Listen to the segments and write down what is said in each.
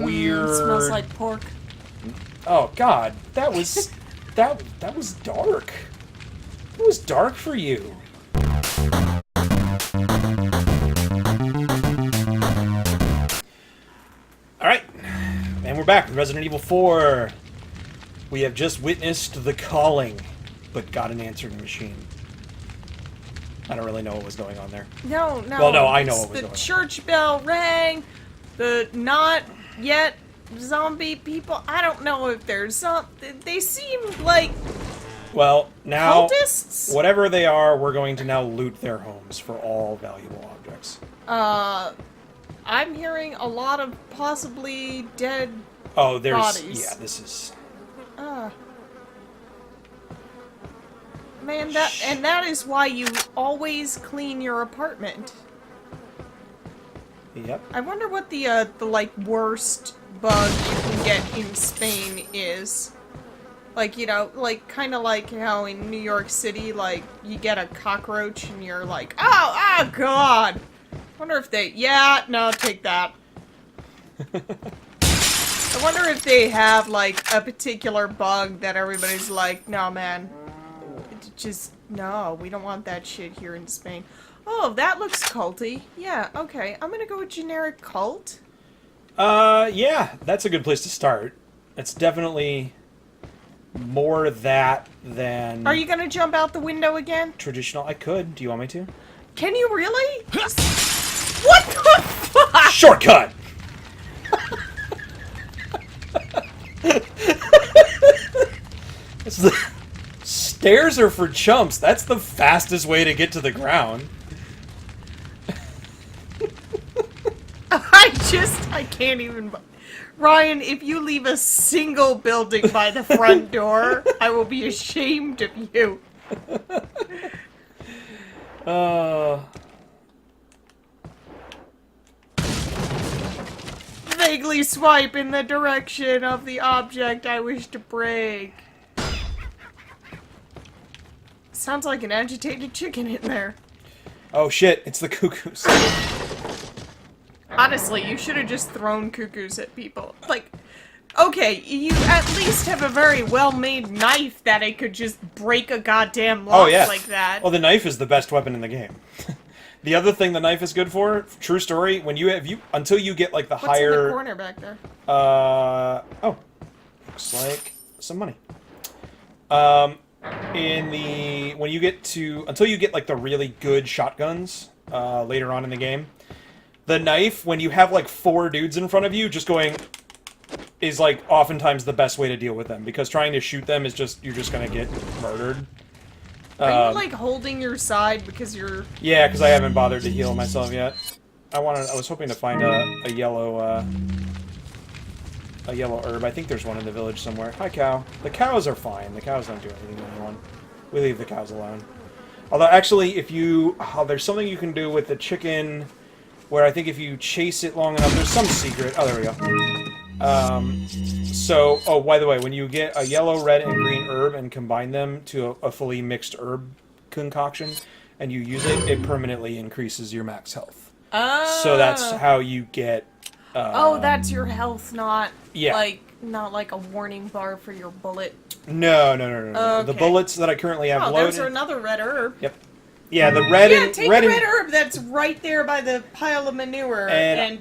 weird... Smells like pork. Oh God, that was that was dark. It was dark for you. All right, and we're back with Resident Evil 4. We have just witnessed the calling, but got an answering machine. I don't really know what was going on there. No. Well, no, I know what was going on. The church bell rang. The not yet zombie people. I don't know if there's some. They seem like Well, now, cultists. whatever they are, we're going to now loot their homes for all valuable objects. I'm hearing a lot of possibly dead Oh, there's... bodies. Yeah, this is... Man, that is why you always clean your apartment. Yep. I wonder what the like worst bug you can get in Spain is. Like, you know, like kind of like how in New York City, like you get a cockroach and you're like, oh God. Wonder if they, yeah, no, take that. I wonder if they have like a particular bug that everybody's like, no man, just no, we don't want that shit here in Spain. Oh, that looks culty. Yeah, okay. I'm gonna go with generic cult. Yeah, that's a good place to start. It's definitely more that than... Are you gonna jump out the window again? traditional. I could. Do you want me to? Can you really? What the fuck? Shortcut! It's the... Stairs are for chumps. That's the fastest way to get to the ground. I can't even... Ryan, if you leave a single building by the front door, I will be ashamed of you. Vaguely swipe in the direction of the object I wish to break. Sounds like an agitated chicken in there. Oh shit, it's the cuckoos. Honestly, you should have just thrown cuckoos at people. Like, okay, you at least have a very well-made knife that it could just break a goddamn lock like that. Well, the knife is the best weapon in the game. The other thing the knife is good for, true story, when you have until you get like the What's higher... in the corner back there? Oh. Looks like some money. When you get to... Until you get, like, the really good shotguns, later on in the game, the knife, when you have, like, 4 dudes in front of you, just going... is, like, oftentimes the best way to deal with them, because trying to shoot them is just... You're just gonna get murdered. Are you, like, holding your side because you're... Yeah, because I haven't bothered to heal myself yet. I was hoping to find a yellow herb. I think there's one in the village somewhere. Hi, cow. The cows are fine. The cows don't do anything to anyone. We leave the cows alone. Although, actually, if you... there's something you can do with the chicken where I think if you chase it long enough... There's some secret... Oh, there we go. Oh, by the way, when you get a yellow, red, and green herb and combine them to a fully mixed herb concoction, and you use it, it permanently increases your max health. Oh. So that's how you get... oh, that's your health, not... Yeah. Not like a warning bar for your bullet. No. Okay. The bullets that I currently have loaded... there's another red herb. Yep. Yeah, the red Yeah, and... take red the and, red herb that's right there by the pile of manure and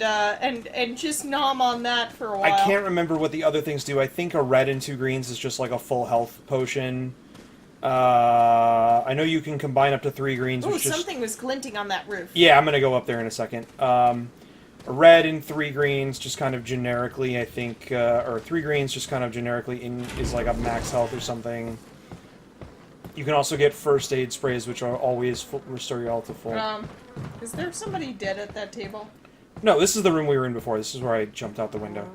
just nom on that for a while. I can't remember what the other things do. I think a red and 2 greens is just like a full health potion. I know you can combine up to 3 greens. Ooh, which something was glinting on that roof. Yeah, I'm gonna go up there in a second. A red and 3 greens, just kind of generically, I think, or 3 greens, just kind of generically is like a max health or something. You can also get first aid sprays, which are always restore your health to full. Is there somebody dead at that table? No, this is the room we were in before. This is where I jumped out the window.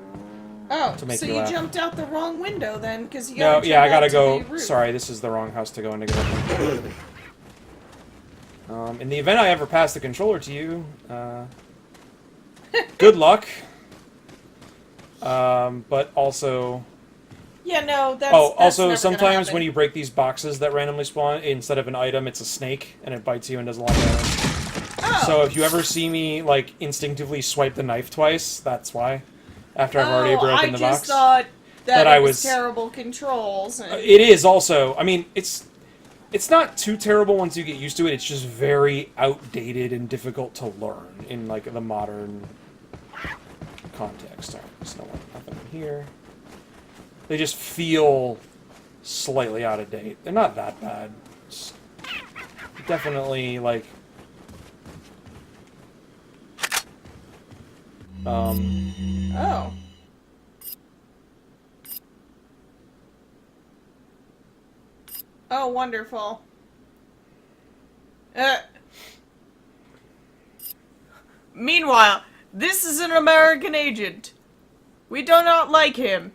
Oh, to make so you you laugh. jumped out the wrong window then, because you No, gotta yeah, I jump gotta out to go. the roof. Sorry, this is the wrong house to go into. In the event I ever pass the controller to you, good luck. But also... Yeah, no, that's also, never sometimes gonna happen. when you break these boxes that randomly spawn, instead of an item, it's a snake, and it bites you and does a lot of damage. Oh. So if you ever see me, like, instinctively swipe the knife twice, that's why. after I've already broken the I box. just thought that I it was was- terrible controls. And... It is also. I mean, it's not too terrible once you get used to it. It's just very outdated and difficult to learn in like the modern context. Alright, there's nothing in here. They just feel slightly out of date. They're not that bad. It's definitely like Oh. Oh, wonderful. Meanwhile, this is an American agent. We do not like him.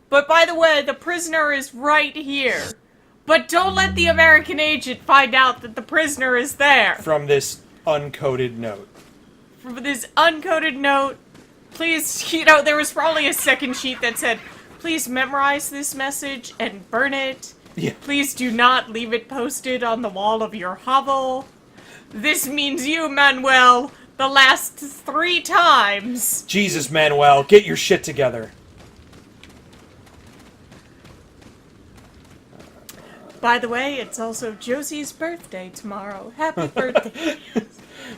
But by the way, the prisoner is right here. But don't let the American agent find out that the prisoner is there. from this uncoded note. For this uncoded note, please, you know, there was probably a second sheet that said, please memorize this message and burn it. Yeah. Please do not leave it posted on the wall of your hovel. This means you, Manuel, the last 3 times. Jesus, Manuel, get your shit together. By the way, it's also Josie's birthday tomorrow. Happy birthday.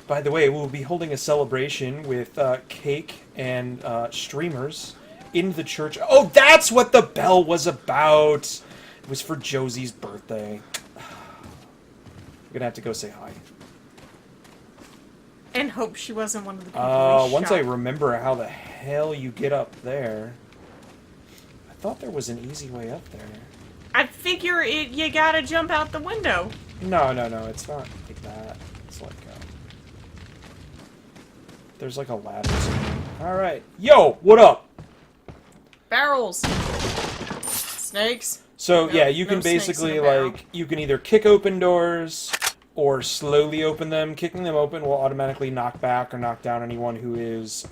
By the way, we'll be holding a celebration with cake and streamers in the church. Oh, that's what the bell was about. It was for Josie's birthday. I'm gonna have to go say hi. And hope she wasn't one of the people we Once shot. I remember how the hell you get up there. I thought there was an easy way up there. I figure you gotta jump out the window. No, it's not like that. It's like, there's like a ladder somewhere. Alright. Yo, what up? Barrels. Snakes. So, No- yeah, you can no snakes in a basically, barrel. like, you can either kick open doors or slowly open them. Kicking them open will automatically knock back or knock down anyone who is,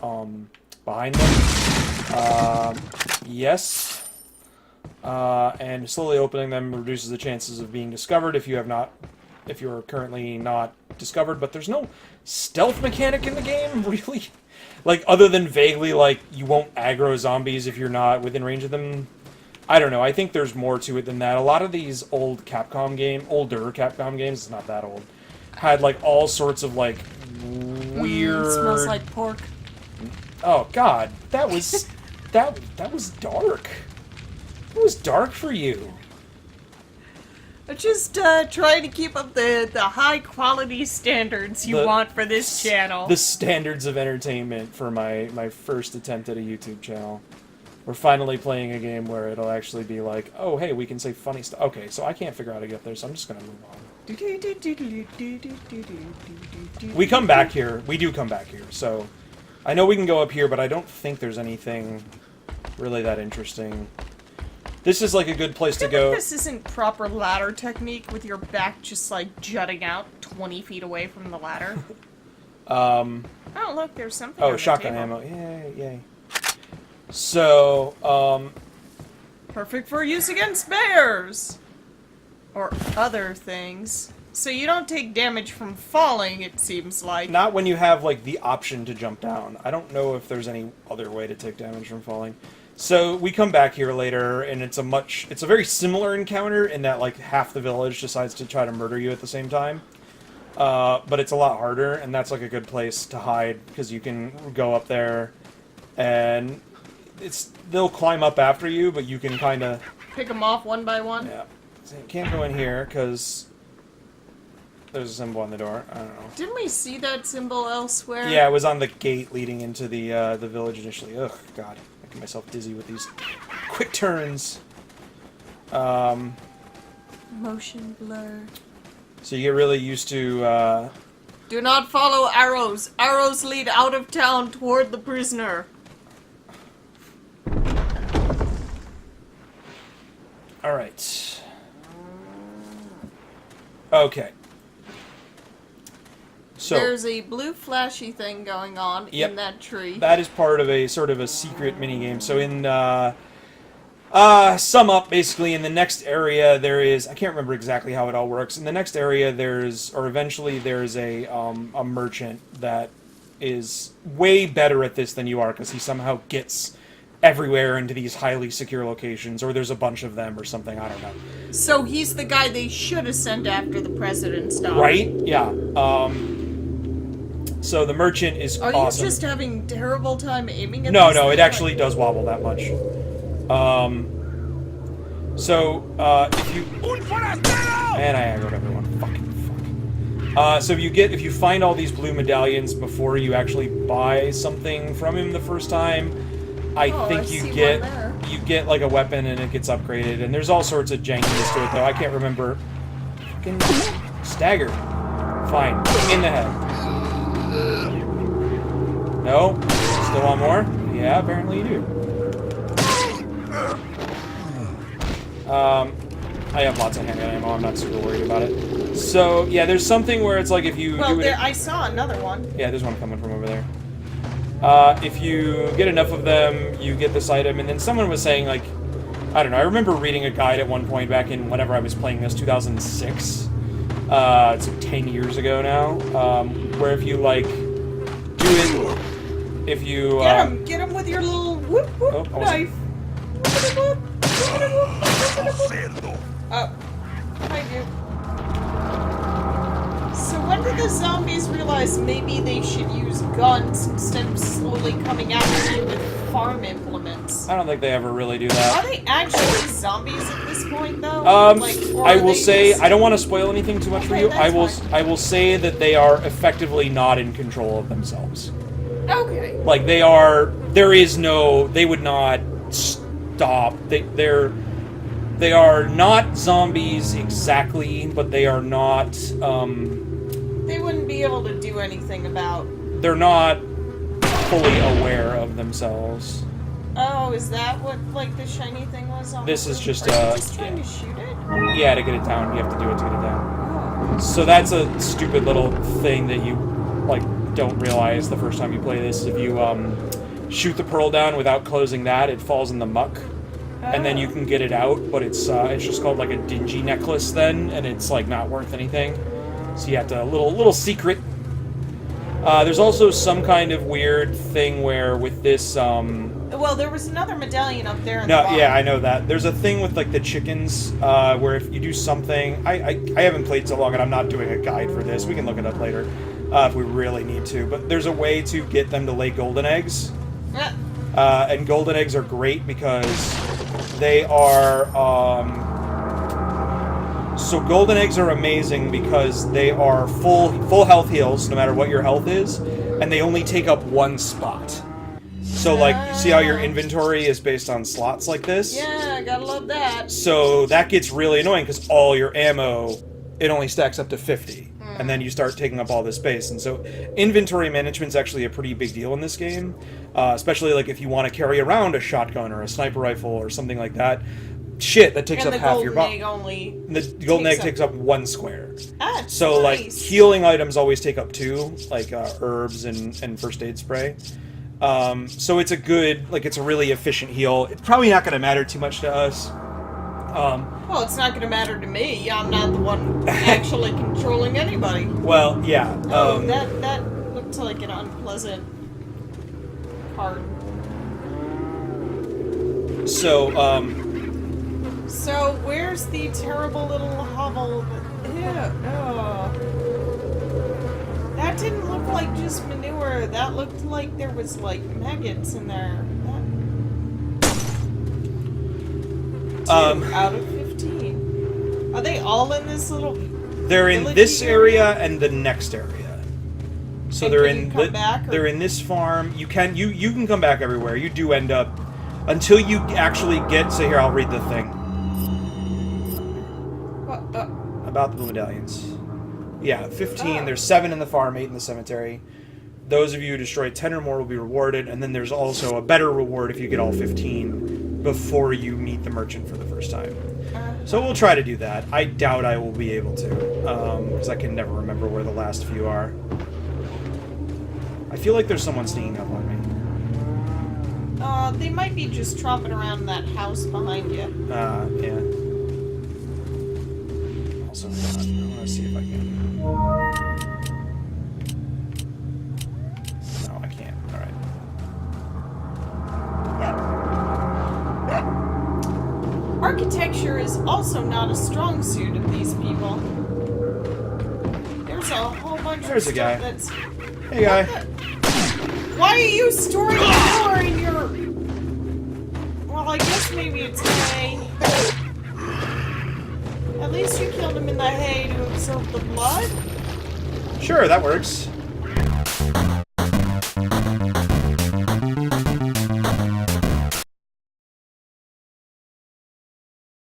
behind them. Yes. And slowly opening them reduces the chances of being discovered if you're currently not discovered, but there's no stealth mechanic in the game, really. Like, other than vaguely, like, you won't aggro zombies if you're not within range of them. I don't know, I think there's more to it than that. A lot of these older Capcom games, it's not that old, had, like, all sorts of, like, weird... Smells like pork. Oh, God, that was... that was dark. It was dark for you. I'm just trying to keep up the high quality standards you The- want for this channel. The standards of entertainment for my first attempt at a YouTube channel. We're finally playing a game where it'll actually be like, oh, hey, we can say funny stuff. Okay, so I can't figure out how to get there, so I'm just gonna move on. We come back here. We do come back here, so... I know we can go up here, but I don't think there's anything really that interesting. This is like a good place to go. This isn't proper ladder technique with your back just like jutting out 20 feet away from the ladder. Oh, look, there's something. Oh, on the shotgun table. ammo. Yay, yay. So, Perfect for use against bears! Or other things. So you don't take damage from falling, it seems like. not when you have, like, the option to jump down. I don't know if there's any other way to take damage from falling. So, we come back here later, and it's a very similar encounter in that, like, half the village decides to try to murder you at the same time. But it's a lot harder, and that's, like, a good place to hide, because you can go up there, and they'll climb up after you, but you can kind of... Pick them off one by one. Yeah. So you can't go in here, because there's a symbol on the door. I don't know. Didn't we see that symbol elsewhere? Yeah, it was on the gate leading into the village initially. Ugh, God. Making myself dizzy with these quick turns. Motion blur. So you get really used to, Do not follow arrows. Arrows lead out of town toward the prisoner. Alright. Okay. So, There's a blue flashy thing going on Yep. in that tree. that is part of a sort of a secret minigame. So in, sum up, basically, in the next area there is, I can't remember exactly how it all works. In the next area eventually there's a merchant that is way better at this than you are because he somehow gets everywhere into these highly secure locations, or there's a bunch of them or something. I don't know. So he's the guy they should have sent after the president's dog. Right? Yeah. So the merchant is Are awesome. you just having terrible time aiming at No, this no, thing? it actually does wobble that much. If you... And I aggroed everyone. Fucking fuck. So if you find all these blue medallions before you actually buy something from him the first time, I think you get like a weapon and it gets upgraded, and there's all sorts of jankiness to it though. I can't remember. Fucking stagger. Fine. In the head. No? Still want more? Yeah, apparently you do. I have lots of handgun ammo. I'm not super worried about it. So yeah, there's something where it's like if you. Well, I saw another one. Yeah, there's one coming from over there. If you get enough of them, you get this item, and then someone was saying like, I don't know. I remember reading a guide at one point back in whenever I was playing this, 2006. It's like 10 years ago now. Where if you like do it, if you Get him with your little whoop whoop knife. Oh, hi, dude. So when did the zombies realize maybe they should use guns instead of slowly coming after you with farm implements? I don't think they ever really do that. Are they actually zombies at this point, though? I will say I don't want to spoil anything too much for you. I will say that they are effectively not in control of themselves. Okay. Like they would not stop. They are not zombies exactly, but they are not. They wouldn't be able to do anything about. They're not fully aware of themselves. Oh, is that what like the shiny thing was on? This is just Are you just trying to shoot it? Yeah, to get it down, you have to do it to get it down. So that's a stupid little thing that you like don't realize the first time you play this. If you shoot the pearl down without closing that, it falls in the muck. And then you can get it out, but it's just called like a dingy necklace then, and it's like not worth anything. So you have to little secret. There's also some kind of weird thing where with this Well, there was another medallion up there. yeah, I know that. There's a thing with like the chickens where if you do something, I haven't played so long, and I'm not doing a guide for this. We can look it up later if we really need to. But there's a way to get them to lay golden eggs. And golden eggs are great because they are, so golden eggs are amazing because they are full health heals, no matter what your health is, and they only take up one spot. So, like, you see how your inventory is based on slots like this? Yeah, gotta love that. So that gets really annoying because all your ammo, it only stacks up to 50. And then you start taking up all this space. And so inventory management's actually a pretty big deal in this game. Especially like if you want to carry around a shotgun or a sniper rifle or something like that. Shit, that takes up half your body. The golden egg takes up 1 square. That's so nice. like healing items always take up 2, like herbs and first aid spray. So it's it's a really efficient heal. It's probably not going to matter too much to us. Well, it's not going to matter to me. I'm not the one actually controlling anybody. Well, yeah. Oh, that looked like an unpleasant part. So, So, where's the terrible little hovel? That didn't look like just manure. That looked like there was, like, maggots in there. 2 out of 15. Are they all in this little... They're in this area and the next area. So and they're can you come back, or... they're in this farm. You can come back everywhere. You do end up until you actually get. So here, I'll read the thing. What? About the blue medallions. Yeah, 15. There's 7 in the farm, 8 in the cemetery. Those of you who destroy 10 or more will be rewarded, and then there's also a better reward if you get all 15 before you meet the merchant for the first time. So we'll try to do that. I doubt I will be able to, because I can never remember where the last few are. I feel like there's someone sneaking up on me. They might be just tromping around that house behind you. Yeah. Also, I want to see if I can. architecture is also not a strong suit of these people. There's a whole bunch There's of a guy. stuff that's... Hey, guy. Why are you storing the door in your... Well, I guess maybe it's hay. At least you killed him in the hay to absorb the blood. Sure, that works.